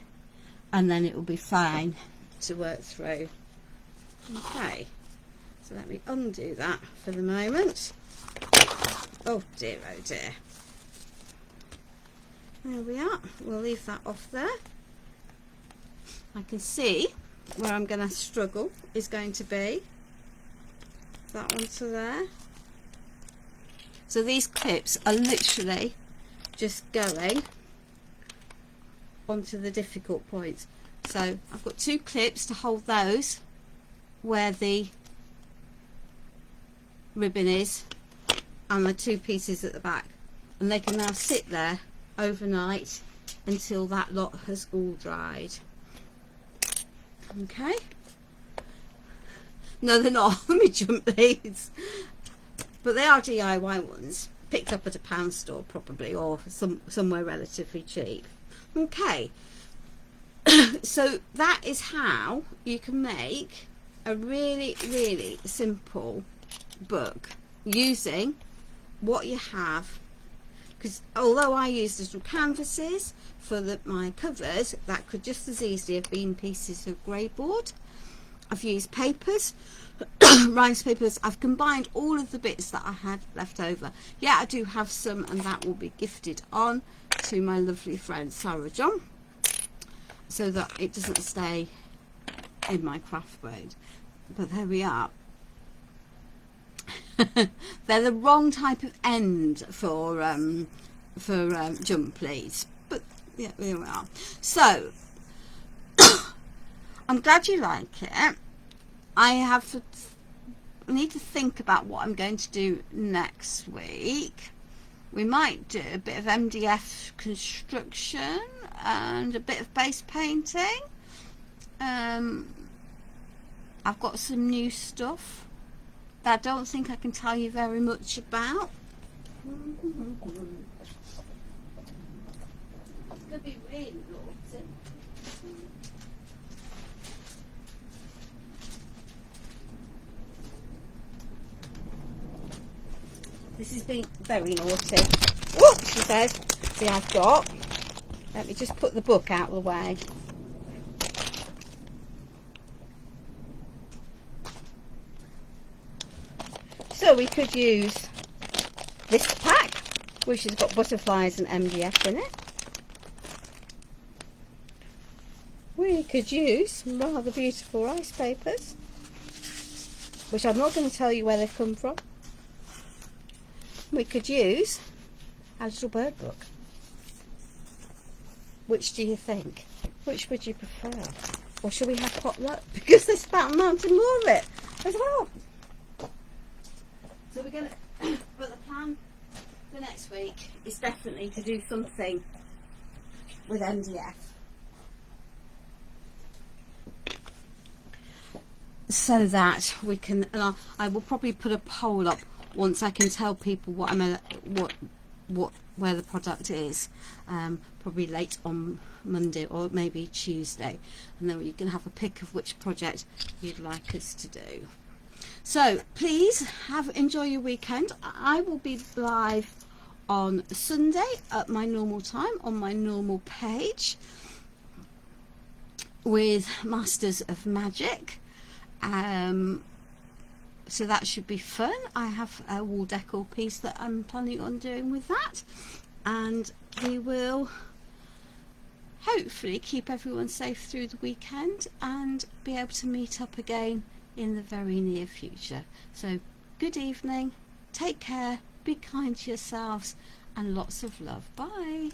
and then it will be fine to work through. Okay, so let me undo that for the moment. Oh dear, oh dear. There we are. We'll leave that off there. I can see where I'm going to struggle is going to be that onto there. So these clips are literally just going onto the difficult points. So I've got 2 clips to hold those where the ribbon is, and the 2 pieces at the back, and they can now sit there overnight until that lot has all dried. Okay. No, they're not army jump leads, but they are DIY ones picked up at a pound store probably, or somewhere relatively cheap. Okay. So that is how you can make a really, really simple book using what you have. Because although I used little canvases for my covers, that could just as easily have been pieces of grey board. I've used papers, rice papers. I've combined all of the bits that I had left over. Yeah, I do have some, and that will be gifted on to my lovely friend Sarah John, so that it doesn't stay in my craft board. But there we are. They're the wrong type of end for jump leads, but yeah, there we are. So I'm glad you like it. I need to think about what I'm going to do next week. We might do a bit of MDF construction and a bit of base painting. I've got some new stuff that I don't think I can tell you very much about. It's going to be really naughty. This has been very naughty. Whoop, she says. See, I've got. Let me just put the book out of the way. So we could use this pack which has got butterflies and MDF in it. We could use some rather beautiful rice papers, which I'm not going to tell you where they've come from. We could use a little bird book. Which do you think? Which would you prefer? Or shall we have potluck? Because there's about mountain more of it as well. So we're going to, but the plan for next week is definitely to do something with MDF. So that we can, and I will probably put a poll up once I can tell people what where the product is, probably late on Monday or maybe Tuesday, and then you can have a pick of which project you'd like us to do. So please enjoy your weekend. I will be live on Sunday at my normal time on my normal page with Masters of Magic. So that should be fun. I have a wall decor piece that I'm planning on doing with that, and we will hopefully keep everyone safe through the weekend and be able to meet up again in the very near future. So good evening, take care, be kind to yourselves, and lots of love. Bye.